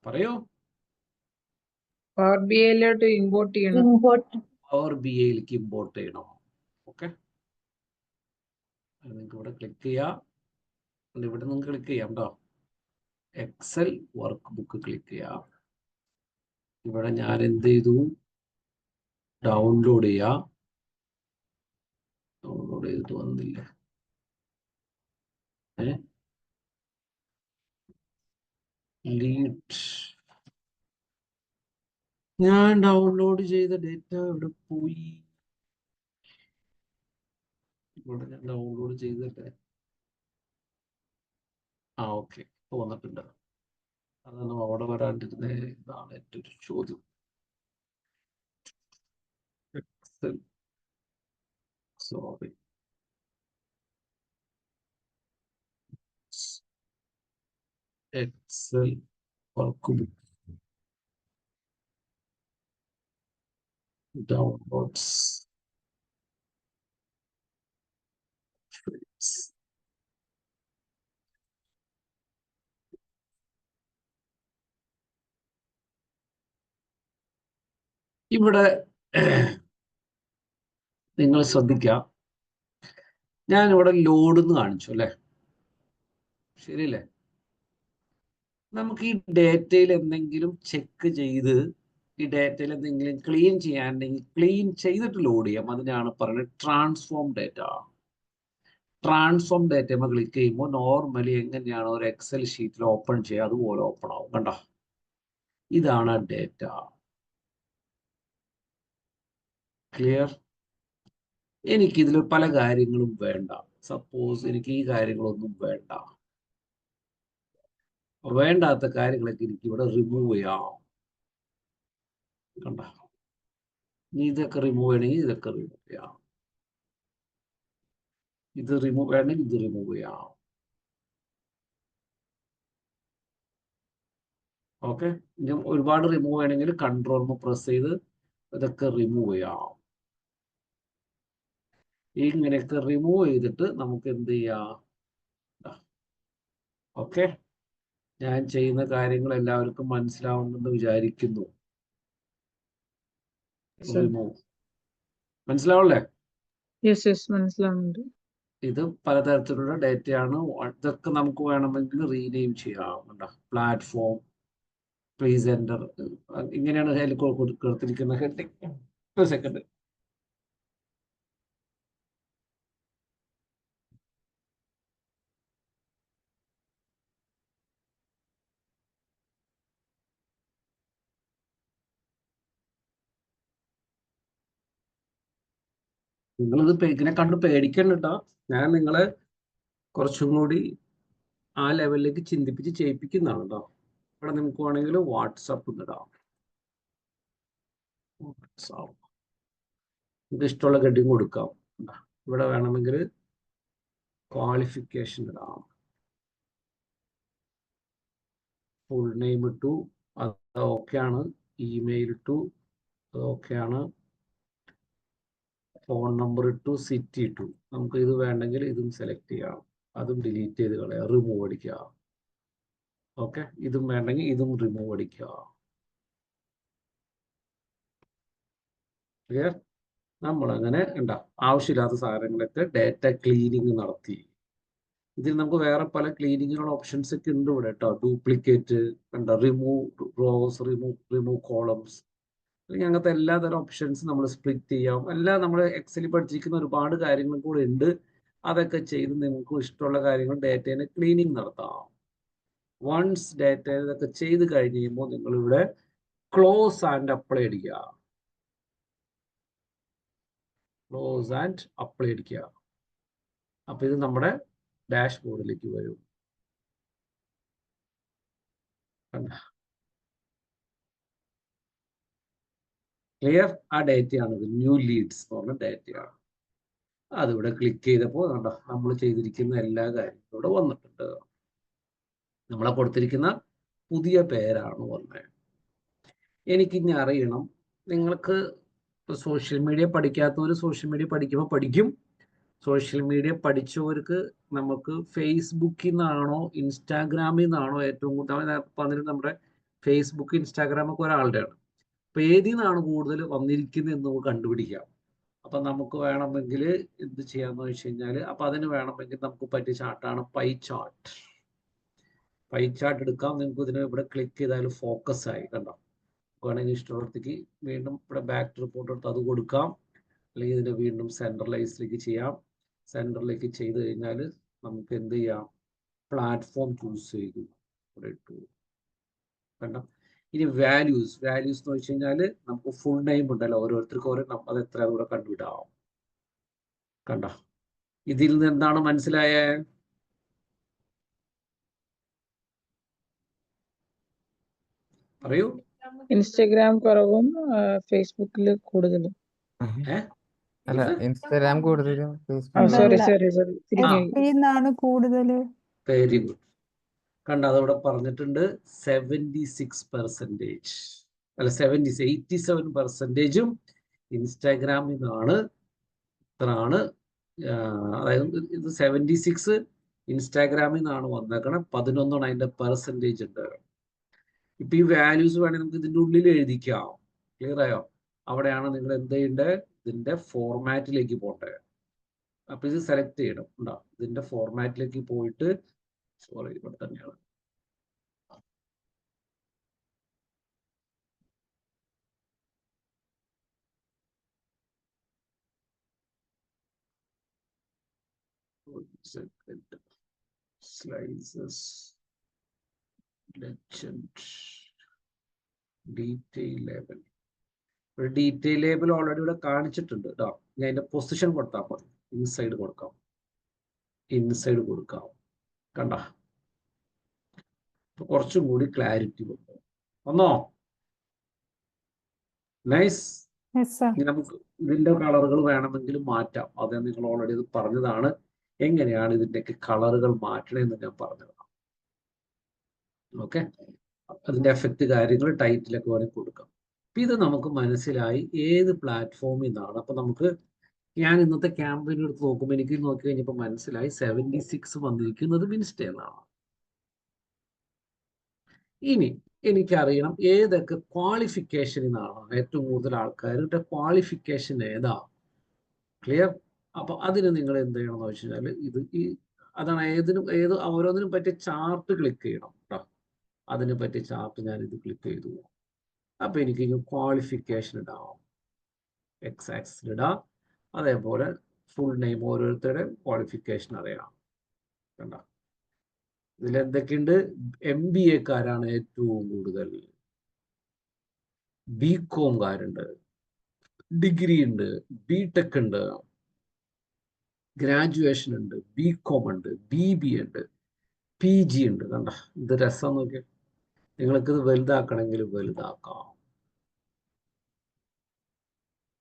പറയൂ. പവർ ബി ഐയിലോട്ട് ഇമ്പോർട്ട് ചെയ്യണം. പവർ ബി ഐയിലേക്ക് ഇമ്പോർട്ട് ചെയ്യണം. ഓക്കെ, നിങ്ങൾക്ക് ഇവിടെ ക്ലിക്ക് ചെയ്യാം. ഇവിടെ നിങ്ങൾക്ക് ക്ലിക്ക് ചെയ്യാം കേട്ടോ. എക്സൽ വർക്ക് ബുക്ക് ക്ലിക്ക് ചെയ്യാം. ഇവിടെ ഞാൻ എന്ത് ചെയ്തു? ഡൗൺലോഡ് ചെയ്യാം. ഡൗൺലോഡ് ചെയ്തിട്ട് വന്നില്ല. ലീഡ്. ഞാൻ ഡൗൺലോഡ് ചെയ്ത ഡേറ്റ ഇവിടെ പോയി. ഇവിടെ ഞാൻ ഡൗൺലോഡ് ചെയ്തിട്ട് ഓക്കെ, ഇപ്പൊ വന്നിട്ടുണ്ട്. അതാണ് അവിടെ വരാണ്ടിരുന്നത്. ഇതാണ് എൻ്റെ ഒരു ചോദ്യം. Excel, sorry, Excel workbook downloads. ഇവിടെ നിങ്ങൾ ശ്രദ്ധിക്കുക, ഞാനിവിടെ ലോഡ് എന്ന് കാണിച്ചു അല്ലേ, ശരിയല്ലേ? നമുക്ക് ഈ ഡേറ്റയിൽ എന്തെങ്കിലും ചെക്ക് ചെയ്ത് ഈ ഡേറ്റയിൽ എന്തെങ്കിലും ക്ലീൻ ചെയ്യാനുണ്ടെങ്കിൽ ക്ലീൻ ചെയ്തിട്ട് ലോഡ് ചെയ്യാം. അതിനാണ് പറയുന്നത് transform data. Transform data click ചെയ്യുമ്പോൾ നോർമലി എങ്ങനെയാണ് ഒരു എക്സൽ ഷീറ്റിൽ ഓപ്പൺ ചെയ്യുക അതുപോലെ ഓപ്പൺ ആവും. കണ്ടോ, ഇതാണ് ഡേറ്റ. ക്ലിയർ? എനിക്കിതിൽ പല കാര്യങ്ങളും വേണ്ട. സപ്പോസ് എനിക്ക് ഈ കാര്യങ്ങളൊന്നും വേണ്ട, വേണ്ടാത്ത കാര്യങ്ങളൊക്കെ എനിക്ക് ഇവിടെ റിമൂവ് ചെയ്യാം. കണ്ട, ഇതൊക്കെ റിമൂവ് ചെയ്യണമെങ്കിൽ ഇതൊക്കെ റിമൂവ് ചെയ്യാം, ഇത് റിമൂവ് ചെയ്യണമെങ്കിൽ ഇത് റിമൂവ് ചെയ്യാം. ഓക്കെ, ഇനി ഒരുപാട് റിമൂവ് ചെയ്യണമെങ്കിൽ കൺട്രോൾ പ്രസ് ചെയ്ത് ഇതൊക്കെ റിമൂവ് ചെയ്യാം. ഇങ്ങനെയൊക്കെ റിമൂവ് ചെയ്തിട്ട് നമുക്ക് എന്ത് ചെയ്യാം? ഓക്കെ, ഞാൻ ചെയ്യുന്ന കാര്യങ്ങൾ എല്ലാവർക്കും മനസ്സിലാവുമെന്ന് വിചാരിക്കുന്നു. റിമൂവ് മനസ്സിലാവല്ലേ? മനസ്സിലാവുന്നുണ്ട്. ഇത് പലതരത്തിലുള്ള ഡേറ്റയാണ്. ഇതൊക്കെ നമുക്ക് വേണമെങ്കിൽ റീനെയിം ചെയ്യാം. പ്ലാറ്റ്ഫോം, പ്ലീസ് എൻ്റർ, ഇങ്ങനെയാണ് അതിൽ കൊടുത്തിരിക്കുന്ന ഹെഡിങ്. ഒരു സെക്കൻഡ്. നിങ്ങളിത് ഇങ്ങനെ കണ്ട് പേടിക്കണ്ടോ. ഞാൻ നിങ്ങളെ കുറച്ചും കൂടി ആ ലെവലിലേക്ക് ചിന്തിപ്പിച്ച് ചെയ്യിപ്പിക്കുന്നതാണ് കേട്ടോ. ഇവിടെ നിങ്ങൾക്ക് വേണമെങ്കിൽ വാട്സപ്പ് ഇടാം. നിങ്ങൾക്ക് ഇഷ്ടമുള്ള ഹെഡിങ് കൊടുക്കാം. ഇവിടെ വേണമെങ്കിൽ ക്വാളിഫിക്കേഷൻ ഇടാം, ഫുൾ നെയിം ഇട്ടു, അത് ഓക്കെയാണ്. ഇമെയിൽ ഇട്ടു, അത് ഓക്കെയാണ്. ഫോൺ നമ്പർ ഇട്ടു, സിറ്റി ഇട്ടു. നമുക്ക് ഇത് വേണ്ടെങ്കിൽ ഇതും സെലക്ട് ചെയ്യാം, അതും ഡിലീറ്റ് ചെയ്ത് കളയാം, റിമൂവ് അടിക്കുക. ഓക്കെ, ഇതും വേണ്ടെങ്കിൽ ഇതും റിമൂവ് അടിക്കുക. ക്ലിയർ? നമ്മളങ്ങനെ ആവശ്യമില്ലാത്ത സാധനങ്ങളൊക്കെ ഡേറ്റ ക്ലീനിങ് നടത്തി. ഇതിൽ നമുക്ക് വേറെ പല ക്ലീനിങ്ങിനുള്ള ഓപ്ഷൻസ് ഒക്കെ ഉണ്ട് ഇവിടെ കേട്ടോ. Duplicate, remove rose, remove columns, അല്ലെങ്കിൽ അങ്ങനത്തെ എല്ലാതരം ഓപ്ഷൻസ് നമ്മൾ സ്പ്ലിറ്റ് ചെയ്യാം. എല്ലാം നമ്മൾ എക്സലിൽ പഠിച്ചിരിക്കുന്ന ഒരുപാട് കാര്യങ്ങൾ കൂടെ ഉണ്ട്. അതൊക്കെ ചെയ്ത് നിങ്ങൾക്ക് ഇഷ്ടമുള്ള കാര്യങ്ങൾ ഡേറ്റേനെ ക്ലീനിങ് നടത്താം. വൺസ് ഡേറ്റ ഇതൊക്കെ ചെയ്ത് കഴിഞ്ഞ് കഴിയുമ്പോൾ നിങ്ങളിവിടെ ക്ലോസ് ആൻഡ് അപ്ലൈ അടിക്കുക. ക്ലോസ് ആൻഡ് അപ്ലൈ അടിക്കുക. അപ്പൊ ഇത് നമ്മുടെ ഡാഷ്ബോർഡിലേക്ക് വരും. ക്ലിയർ? ആ ഡേറ്റയാണ് ഇത്, ന്യൂ ലീഡ്സ് എന്ന് പറഞ്ഞ ഡേറ്റയാണ്. അതിവിടെ ക്ലിക്ക് ചെയ്തപ്പോൾ നമ്മൾ ചെയ്തിരിക്കുന്ന എല്ലാ കാര്യങ്ങളും ഇവിടെ വന്നിട്ടുണ്ട്. നമ്മളെ കൊടുത്തിരിക്കുന്ന പുതിയ പേരാണ് വന്നത്. എനിക്കിനി അറിയണം, നിങ്ങൾക്ക് സോഷ്യൽ മീഡിയ പഠിക്കാത്തവർ സോഷ്യൽ മീഡിയ പഠിക്കുമ്പോൾ പഠിക്കും. സോഷ്യൽ മീഡിയ പഠിച്ചവർക്ക് നമുക്ക് ഫേസ്ബുക്കിൽ നിന്നാണോ ഇൻസ്റ്റാഗ്രാമിൽ നിന്നാണോ ഏറ്റവും കൂടുതൽ പറഞ്ഞിട്ട് നമ്മുടെ ഫേസ്ബുക്ക് ഇൻസ്റ്റാഗ്രാമൊക്കെ ഒരാളുടെയാണ്. അപ്പോൾ ഏതിൽ നിന്നാണ് കൂടുതൽ വന്നിരിക്കുന്നത് എന്ന് നമുക്ക് കണ്ടുപിടിക്കാം. അപ്പം നമുക്ക് വേണമെങ്കിൽ എന്ത് ചെയ്യാമെന്ന് വെച്ച് കഴിഞ്ഞാൽ, അപ്പം അതിന് വേണമെങ്കിൽ നമുക്ക് പറ്റിയ ചാർട്ടാണ് പൈ ചാർട്ട്. പൈ ചാർട്ട് എടുക്കാം. നിങ്ങൾക്ക് ഇതിന് ഇവിടെ ക്ലിക്ക് ചെയ്താൽ ഫോക്കസ് ആയി. കണ്ടോ? വേണമെങ്കിൽ ഇഷ്ടമുള്ളത്തേക്ക് വീണ്ടും ഇവിടെ ബാക്ക് റിപ്പോർട്ട് എടുത്ത് അത് കൊടുക്കാം, അല്ലെങ്കിൽ ഇതിൻ്റെ വീണ്ടും സെൻട്രലൈസിലേക്ക് ചെയ്യാം. സെൻട്രലിലേക്ക് ചെയ്ത് കഴിഞ്ഞാൽ നമുക്ക് എന്ത് ചെയ്യാം? പ്ലാറ്റ്ഫോം ചൂസ് ചെയ്തു ഇവിടെ ഇട്ടു. കണ്ടോ? ഇനി വാല്യൂസ് എന്ന് വെച്ച് കഴിഞ്ഞാൽ നമുക്ക് ഫുൾ നെയിം ഉണ്ടല്ലോ, ഓരോരുത്തർക്കും ഓരോ അത് എത്ര കൂടെ കണ്ടുവിടാം. കണ്ടോ? ഇതിൽ നിന്ന് എന്താണ് മനസ്സിലായേ? പറയൂ. ഇൻസ്റ്റഗ്രാം കുറവും ഫേസ്ബുക്കിൽ കൂടുതലും. അല്ല, ഇൻസ്റ്റാഗ്രാം കൂടുതലും സോറി വെരി ഗുഡ്. കണ്ട, അതവിടെ പറഞ്ഞിട്ടുണ്ട് 76%, അല്ല 87% ഇൻസ്റ്റാഗ്രാമിൽ നിന്നാണ്. ഇത്രയാണ്, അതായത് ഇത് 76 ഇൻസ്റ്റാഗ്രാമിൽ നിന്നാണ് വന്നേക്കണം. 11 അതിന്റെ പെർസെൻറ്റേജ് ഉണ്ട്. ഇപ്പൊ ഈ വാല്യൂസ് വേണമെങ്കിൽ നമുക്ക് ഇതിൻ്റെ ഉള്ളിൽ എഴുതിക്കാം. ക്ലിയർ ആയോ? അവിടെയാണ് നിങ്ങൾ എന്ത് ചെയ്യേണ്ടത്? ഇതിന്റെ ഫോർമാറ്റിലേക്ക് പോട്ടെ. അപ്പൊ ഇത് സെലക്ട് ചെയ്യണം. ഉണ്ടോ? ഇതിന്റെ ഫോർമാറ്റിലേക്ക് പോയിട്ട്, സോറി, ഇവിടെ തന്നെയാണ്. Slices, legend, detail label. ഒരു ഡീറ്റെയിൽ ലേബൽ ഓൾറെഡി ഇവിടെ കാണിച്ചിട്ടുണ്ട് കേട്ടോ. ഞാൻ അതിന്റെ പൊസിഷൻ കൊടുത്താൽ മതി. ഇൻസൈഡ് കൊടുക്കാം, ഇൻസൈഡ് കൊടുക്കാം. കണ്ട, കുറച്ചും കൂടി ക്ലാരിറ്റി കൊടുക്കാം. ഒന്നോ നൈസ്. നമുക്ക് ഇതിന്റെ കളറുകൾ വേണമെങ്കിൽ മാറ്റാം. അത് നിങ്ങൾ ഓൾറെഡി ഇത് പറഞ്ഞതാണ്. എങ്ങനെയാണ് ഇതിന്റെയൊക്കെ കളറുകൾ മാറ്റണമെന്ന് ഞാൻ പറഞ്ഞതാണ്. ഓക്കെ, അതിന്റെ എഫക്റ്റ് കാര്യങ്ങൾ ടൈറ്റിലൊക്കെ വേണമെങ്കിൽ കൊടുക്കാം. ഇത് നമുക്ക് മനസ്സിലായി ഏത് പ്ലാറ്റ്ഫോമിൽ നിന്നാണ്. അപ്പൊ നമുക്ക്, ഞാൻ ഇന്നത്തെ ക്യാമ്പയിൻ എടുത്ത് നോക്കുമ്പോൾ എനിക്ക് നോക്കി കഴിഞ്ഞപ്പോൾ മനസ്സിലായി 76 വന്നിരിക്കുന്നത് മിനിസ്റ്റേന്നാണ്. ഇനി എനിക്കറിയണം ഏതൊക്കെ ക്വാളിഫിക്കേഷനിൽ നിന്നാണ് ഏറ്റവും കൂടുതൽ ആൾക്കാരുടെ ക്വാളിഫിക്കേഷൻ ഏതാ. ക്ലിയർ? അപ്പൊ അതിന് നിങ്ങൾ എന്ത് ചെയ്യണം എന്ന് വെച്ച് കഴിഞ്ഞാൽ അതാണ് ഏത് ഓരോന്നിനും പറ്റിയ ചാർട്ട് ക്ലിക്ക് ചെയ്യണം കേട്ടോ. അതിനെ പറ്റിയ ചാർട്ട് ഞാൻ ഇത് ക്ലിക്ക് ചെയ്തു. അപ്പൊ എനിക്ക് ക്വാളിഫിക്കേഷൻ ഇടാം, എക്സ് ആക്സിൽ ഇടാം. അതേപോലെ ഫുൾ നെയിം ഓരോരുത്തരുടെ ക്വാളിഫിക്കേഷൻ അറിയാം. കണ്ട, ഇതിലെന്തൊക്കെയുണ്ട്? MBA-കാരാണ് ഏറ്റവും കൂടുതൽ, BCom-കാരുണ്ട്, ഡിഗ്രി ഉണ്ട്, BTech ഉണ്ട്, ഗ്രാജുവേഷൻ ഉണ്ട്, BCom ഉണ്ട്, BBA ഉണ്ട്, PG ഉണ്ട്. കണ്ട, ഇത് രസം നോക്കിയാൽ. നിങ്ങൾക്കിത് വലുതാക്കണമെങ്കിൽ വലുതാക്കാം,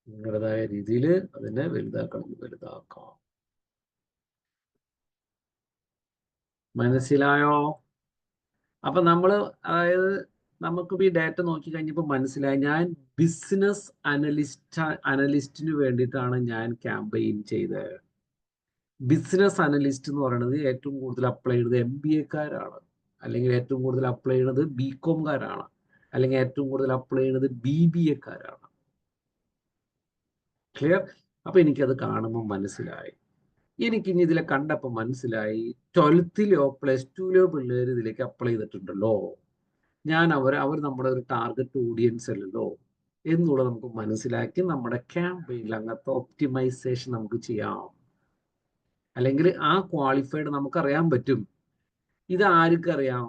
നിങ്ങളുടേതായ രീതിയിൽ അതിനെ വലുതാക്കണമെങ്കിൽ വലുതാക്കാം. മനസ്സിലായോ? അപ്പൊ നമ്മള്, അതായത് നമുക്കിപ്പോൾ ഈ ഡാറ്റ നോക്കി കഴിഞ്ഞപ്പോൾ മനസ്സിലായി, ഞാൻ ബിസിനസ് അനലിസ്റ്റിന് വേണ്ടിയിട്ടാണ് ഞാൻ ക്യാമ്പയിൻ ചെയ്തത്. ബിസിനസ് അനലിസ്റ്റ് എന്ന് പറയുന്നത് ഏറ്റവും കൂടുതൽ അപ്ലൈ ചെയ്യുന്നത് MBA-കാരാണ്, അല്ലെങ്കിൽ ഏറ്റവും കൂടുതൽ അപ്ലൈ ചെയ്യുന്നത് BCom-കാരാണ്, അല്ലെങ്കിൽ ഏറ്റവും കൂടുതൽ അപ്ലൈ ചെയ്യുന്നത് BBA-കാരാണ്. ക്ലിയർ? അപ്പൊ എനിക്കത് കാണുമ്പോൾ മനസ്സിലായി. എനിക്കിനി ഇതിലെ കണ്ടപ്പോൾ മനസ്സിലായി 12ലെയോ +2ലെയോ പിള്ളേർ ഇതിലേക്ക് അപ്ലൈ ചെയ്തിട്ടുണ്ടല്ലോ. ഞാൻ അവർ നമ്മുടെ ഒരു ടാർഗറ്റ് ഓഡിയൻസ് അല്ലല്ലോ എന്നുള്ളത് നമുക്ക് മനസ്സിലാക്കി നമ്മുടെ ക്യാമ്പയിനിൽ അങ്ങനത്തെ ഒപ്റ്റിമൈസേഷൻ നമുക്ക് ചെയ്യാം. അല്ലെങ്കിൽ ആ ക്വാളിഫൈഡ് നമുക്കറിയാൻ പറ്റും. ഇത് ആർക്കറിയാം?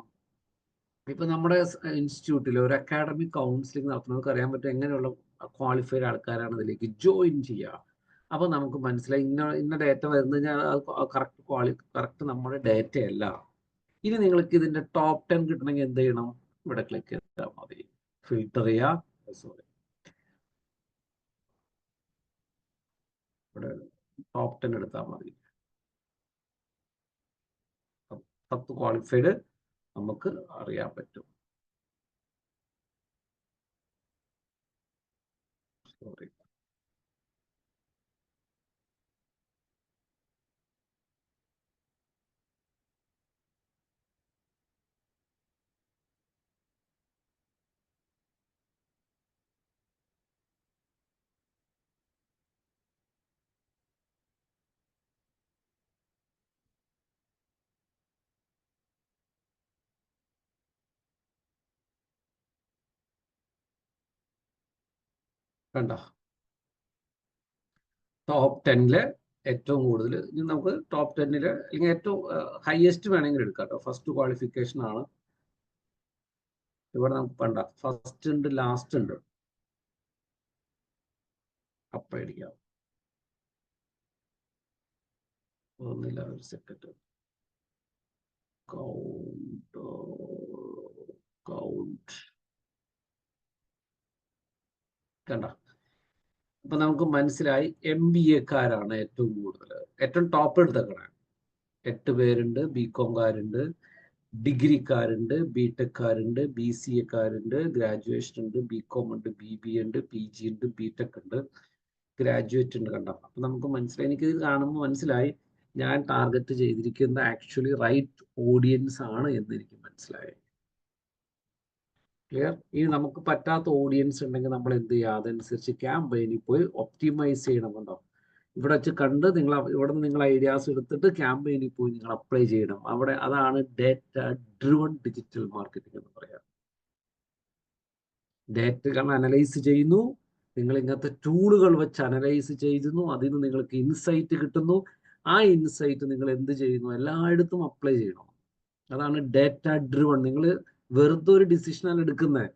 ഇപ്പൊ നമ്മുടെ ഇൻസ്റ്റിറ്റ്യൂട്ടിൽ ഒരു അക്കാഡമിക് കൗൺസിലിംഗ് നടത്തുന്നവർക്ക് അറിയാൻ പറ്റും എങ്ങനെയുള്ള ക്വാളിഫൈഡ് ആൾക്കാരാണ് ഇതിലേക്ക് ജോയിൻ ചെയ്യുക. അപ്പൊ നമുക്ക് മനസ്സിലായി ഇന്ന ഡേറ്റ വരുന്നത് കറക്റ്റ് നമ്മുടെ ഡേറ്റ അല്ല. ഇനി നിങ്ങൾക്ക് ഇതിന്റെ ടോപ്പ് 10 കിട്ടണമെങ്കിൽ എന്ത് ചെയ്യണം? ഇവിടെ ക്ലിക്ക് ചെയ്താൽ മതി, ഫിൽട്ടർ ചെയ്യാം. സോറി, ഇവിടെ ടോപ്പ് 10 എടുത്താൽ മതി. 10 ക്വാളിഫൈഡ് നമുക്ക് അറിയാൻ പറ്റും. സോറി, കണ്ടോ? ടോപ്പ് 10-ല് ഏറ്റവും കൂടുതൽ, നമുക്ക് ടോപ്പ് 10-ല് അല്ലെങ്കിൽ ഏറ്റവും ഹയസ്റ്റ് വേണമെങ്കിൽ എടുക്കാം കേട്ടോ. ഫസ്റ്റ് ക്വാളിഫിക്കേഷൻ ആണ് ഇവിടെ. നമുക്ക് വേണ്ട, ഫസ്റ്റ് ഉണ്ട്, ലാസ്റ്റ് ഉണ്ട്. അപ്പൊ അടിക്കാം. ഒന്നില്ല, ഒരു സെക്കൻഡ്. കൗണ്ട് കണ്ട. അപ്പൊ നമുക്ക് മനസ്സിലായി MBA-കാരാണ് ഏറ്റവും കൂടുതൽ. ഏറ്റവും ടോപ്പ് എടുത്തേക്കണേ 8 പേരുണ്ട്. BCom-കാരുണ്ട്, ഡിഗ്രിക്കാരുണ്ട്, BTech-കാരുണ്ട്, BCA-കാരുണ്ട്, ഗ്രാജുവേഷൻ ഉണ്ട്, BCom ഉണ്ട്, BBA ഉണ്ട്, PG ഉണ്ട്, BTech ഉണ്ട്, ഗ്രാജുവേറ്റ് ഉണ്ട്. കണ്ട, അപ്പൊ നമുക്ക് മനസ്സിലായി. എനിക്കിത് കാണുമ്പോൾ മനസ്സിലായി ഞാൻ ടാർഗറ്റ് ചെയ്തിരിക്കുന്ന ആക്ച്വലി റൈറ്റ് ഓഡിയൻസ് ആണ് എന്ന് എനിക്ക് മനസ്സിലായി. ക്ലിയർ? ഇനി നമുക്ക് പറ്റാത്ത ഓഡിയൻസ് ഉണ്ടെങ്കിൽ നമ്മൾ എന്ത് ചെയ്യുക? അതനുസരിച്ച് ക്യാമ്പയിനിൽ പോയി ഒപ്റ്റിമൈസ് ചെയ്യണം. കണ്ടോ, ഇവിടെ വെച്ച് കണ്ട് നിങ്ങൾ ഇവിടെ നിന്ന് നിങ്ങൾ ഐഡിയാസ് എടുത്തിട്ട് ക്യാമ്പയിനിൽ പോയി നിങ്ങൾ അപ്ലൈ ചെയ്യണം. അവിടെ അതാണ് ഡേറ്റ ഡ്രിവൺ ഡിജിറ്റൽ മാർക്കറ്റിംഗ് എന്ന് പറയാം. ഡേറ്റകൾ അനലൈസ് ചെയ്യുന്നു, നിങ്ങൾ ഇങ്ങനത്തെ ടൂളുകൾ വെച്ച് അനലൈസ് ചെയ്യുന്നു, അതിൽ നിന്ന് നിങ്ങൾക്ക് ഇൻസൈറ്റ് കിട്ടുന്നു. ആ ഇൻസൈറ്റ് നിങ്ങൾ എന്ത് ചെയ്യുന്നു? എല്ലായിടത്തും അപ്ലൈ ചെയ്യണം. അതാണ് ഡേറ്റ ഡ്രിവൺ. നിങ്ങൾ വെറുതെ ഒരു ഡിസിഷനാണ് എടുക്കുന്നത്.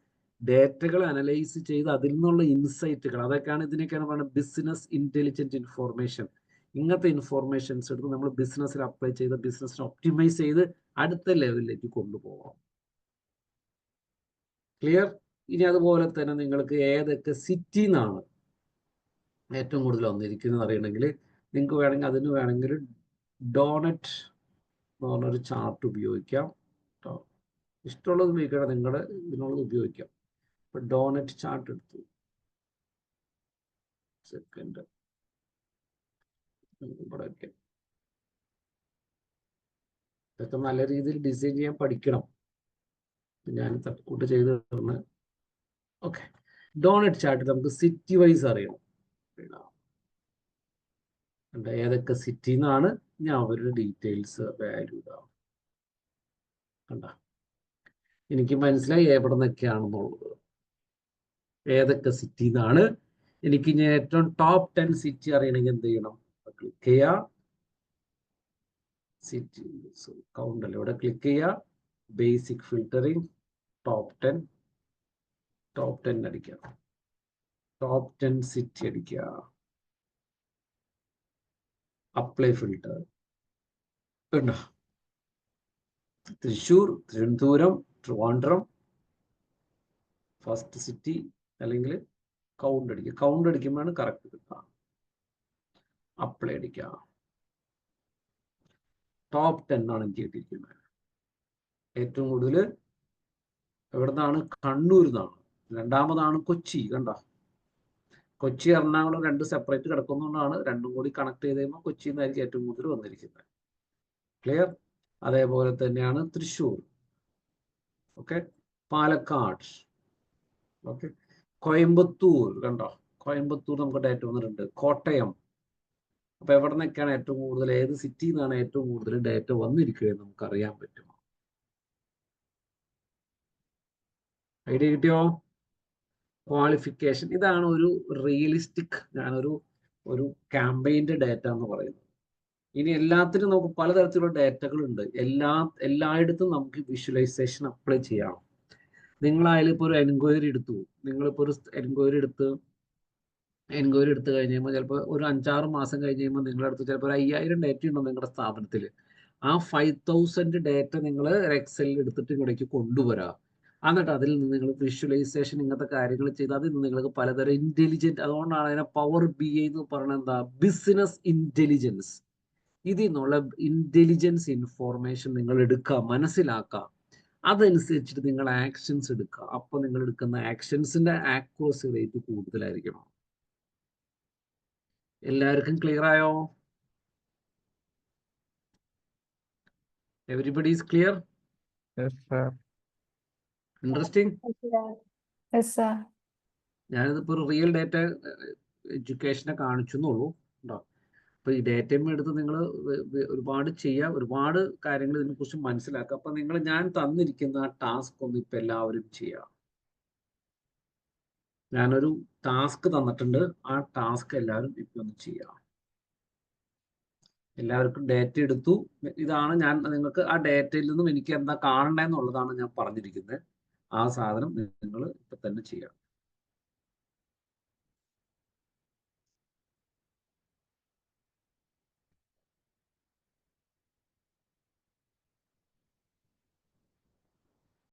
ഡേറ്റകൾ അനലൈസ് ചെയ്ത് അതിൽ നിന്നുള്ള ഇൻസൈറ്റുകൾ, അതൊക്കെയാണ് ഇതിനൊക്കെയാണ് പറയുന്നത് ബിസിനസ് ഇന്റലിജന്റ് ഇൻഫോർമേഷൻ. ഇങ്ങനത്തെ ഇൻഫോർമേഷൻസ് എടുത്ത് നമ്മൾ ബിസിനസ്സിൽ അപ്ലൈ ചെയ്ത് ബിസിനസ്സിനെ ഒപ്റ്റിമൈസ് ചെയ്ത് അടുത്ത ലെവലിലേക്ക് കൊണ്ടുപോകാം. ക്ലിയർ? ഇനി അതുപോലെ തന്നെ നിങ്ങൾക്ക് ഏതൊക്കെ സിറ്റിയിൽ നിന്നാണ് ഏറ്റവും കൂടുതൽ വന്നിരിക്കുന്നത് അറിയണമെങ്കിൽ നിങ്ങൾക്ക് വേണമെങ്കിൽ അതിന് വേണമെങ്കിൽ ഡോണറ്റ് എന്ന് പറഞ്ഞൊരു ചാർട്ട് ഉപയോഗിക്കാം. ഇഷ്ടമുള്ളത് ഉപയോഗിക്കണം, നിങ്ങളുടെ ഇതിനുള്ളത് ഉപയോഗിക്കാം. ഇപ്പൊ ഡോണറ്റ് ചാർട്ട് എടുത്തു. സെക്കൻഡ് ഇവിടെ ഇതൊക്കെ നല്ല രീതിയിൽ ഡിസൈൻ ചെയ്യാൻ പഠിക്കണം. ഞാൻ തട്ടിക്കൂട്ട് ചെയ്ത് തരുന്നത്. ഓക്കെ, ഡോണറ്റ് ചാർട്ട് നമുക്ക് സിറ്റി വൈസ് അറിയണം. ഏതൊക്കെ സിറ്റിയിൽ നിന്നാണ് ഞാൻ അവരുടെ ഡീറ്റെയിൽസ് വാല്യൂ ഇടാം. കണ്ട, എനിക്ക് മനസ്സിലായി എവിടെ നിന്നൊക്കെയാണെന്നുള്ളത്, ഏതൊക്കെ സിറ്റിയിൽ നിന്നാണ്. എനിക്ക് ഇനി ഏറ്റവും ടോപ്പ് 10 സിറ്റി അറിയണമെങ്കിൽ എന്ത് ചെയ്യണം? ക്ലിക്ക് ചെയ്യുക, സിറ്റി കൗണ്ടല്ലേ, ഇവിടെ ക്ലിക്ക് ചെയ്യുക, ബേസിക് ഫിൽറ്ററിങ്, ടോപ്പ് 10 അടിക്കുക, ടോപ്പ് 10 സിറ്റി അടിക്കുക, അപ്ലൈ ഫിൽറ്റർ. ഉണ്ടോ? തൃശ്ശൂർ, തിരുവനന്തപുരം, ട്രിവാൻഡ്രം, ഫസ്റ്റ് സിറ്റി, അല്ലെങ്കിൽ കൗണ്ട് അടിക്കുക. കൗണ്ട് അടിക്കുമ്പോഴാണ് കറക്റ്റ് കിട്ടുക. അപ്ലൈ അടിക്കുക. ടോപ്പ് 10 ആണ് എനിക്ക് കിട്ടിയിരിക്കുന്നത്. ഏറ്റവും കൂടുതൽ എവിടെ നിന്നാണ്? കണ്ണൂരിൽ നിന്നാണ്. രണ്ടാമതാണ് കൊച്ചി. കണ്ട, കൊച്ചി എറണാകുളം 2 സെപ്പറേറ്റ് കിടക്കുന്നതുകൊണ്ടാണ് രണ്ടും കൂടി കണക്ട് ചെയ്ത് കഴിയുമ്പോൾ കൊച്ചിയിൽ നിന്നായിരിക്കും ഏറ്റവും കൂടുതൽ വന്നിരിക്കുന്നത്. ക്ലിയർ? അതേപോലെ തന്നെയാണ് തൃശ്ശൂർ. ഓക്കെ, പാലക്കാട്. ഓക്കെ, കോയമ്പത്തൂർ. കണ്ടോ, കോയമ്പത്തൂർ നമുക്ക് ഡേറ്റ വന്നിട്ടുണ്ട്. കോട്ടയം. അപ്പൊ എവിടെ നിന്നൊക്കെയാണ് ഏറ്റവും കൂടുതൽ, ഏത് സിറ്റിയിൽ നിന്നാണ് ഏറ്റവും കൂടുതൽ ഡേറ്റ വന്നിരിക്കുക എന്ന് നമുക്ക് അറിയാൻ പറ്റും. ഐഡിയ കിട്ടിയോ? ക്വാളിഫിക്കേഷൻ. ഇതാണ് ഒരു റിയലിസ്റ്റിക് ഒരു ക്യാമ്പയിൻ്റെ ഡേറ്റ എന്ന് പറയുന്നത്. ഇനി എല്ലാത്തിനും നമുക്ക് പലതരത്തിലുള്ള ഡേറ്റകളുണ്ട്. എല്ലായിടത്തും നമുക്ക് വിഷ്വലൈസേഷൻ അപ്ലൈ ചെയ്യാം. നിങ്ങളായാലും ഇപ്പോൾ ഒരു എൻക്വയറി എടുത്തു, നിങ്ങളിപ്പോൾ ഒരു എൻക്വയറി എടുത്ത് കഴിഞ്ഞ് കഴിയുമ്പോൾ ചിലപ്പോൾ ഒരു 5-6 മാസം കഴിഞ്ഞ് കഴിയുമ്പോൾ നിങ്ങളുടെ അടുത്ത് ചിലപ്പോൾ ഒരു 5000 ഡേറ്റ ഉണ്ടോ നിങ്ങളുടെ സ്ഥാപനത്തിൽ. ആ 5000 ഡേറ്റ നിങ്ങൾ എക്സലിൽ എടുത്തിട്ട് ഇവിടേക്ക് കൊണ്ടുവരാം. എന്നിട്ട് അതിൽ നിന്ന് നിങ്ങൾ വിഷ്വലൈസേഷൻ ഇങ്ങനത്തെ കാര്യങ്ങൾ ചെയ്ത് അതിൽ നിന്ന് നിങ്ങൾക്ക് പലതരം ഇന്റലിജന്റ്, അതുകൊണ്ടാണ് അതിനെ പവർ BI എന്ന് പറയുന്നത്. എന്താ? Business intelligence. ഇതിൽ നിന്നുള്ള ഇന്റലിജൻസ് ഇൻഫോർമേഷൻ നിങ്ങൾ എടുക്കുക, മനസ്സിലാക്കുക, അതനുസരിച്ചിട്ട് നിങ്ങൾ ആക്ഷൻസ് എടുക്കുക. അപ്പോൾ നിങ്ങൾ എടുക്കുന്ന ആക്ഷൻസിന്റെ ആക്യുറസി റേറ്റ് കൂടുതലായിരിക്കണം. എല്ലാവർക്കും ക്ലിയർ ആയോ? Everybody is clear? ഇൻട്രസ്റ്റിംഗ്. ഞാനിതിപ്പോ ഒരു റിയൽ ഡേറ്റ എഡ്യൂക്കേഷനെ കാണിച്ചു എന്നുള്ളൂ. ഉണ്ടോ? അപ്പൊ ഈ ഡേറ്റയും എടുത്ത് നിങ്ങൾ ഒരുപാട് ചെയ്യുക, ഒരുപാട് കാര്യങ്ങൾ ഇതിനെക്കുറിച്ച് മനസ്സിലാക്കുക. അപ്പൊ നിങ്ങൾ ഞാൻ തന്നിരിക്കുന്ന ആ ടാസ്ക് ഒന്ന് ഇപ്പൊ എല്ലാവരും ചെയ്യുക. ഞാനൊരു ടാസ്ക് തന്നിട്ടുണ്ട്, ആ ടാസ്ക് എല്ലാവരും ഇപ്പൊ ഒന്ന് ചെയ്യുക. എല്ലാവർക്കും ഡേറ്റ എടുത്തു. ഇതാണ് ഞാൻ നിങ്ങൾക്ക് ആ ഡേറ്റയിൽ നിന്നും എനിക്ക് എന്താ കാണണ്ടെന്നുള്ളതാണ് ഞാൻ പറഞ്ഞിരിക്കുന്നത്. ആ സാധനം നിങ്ങൾ ഇപ്പൊ തന്നെ ചെയ്യുക.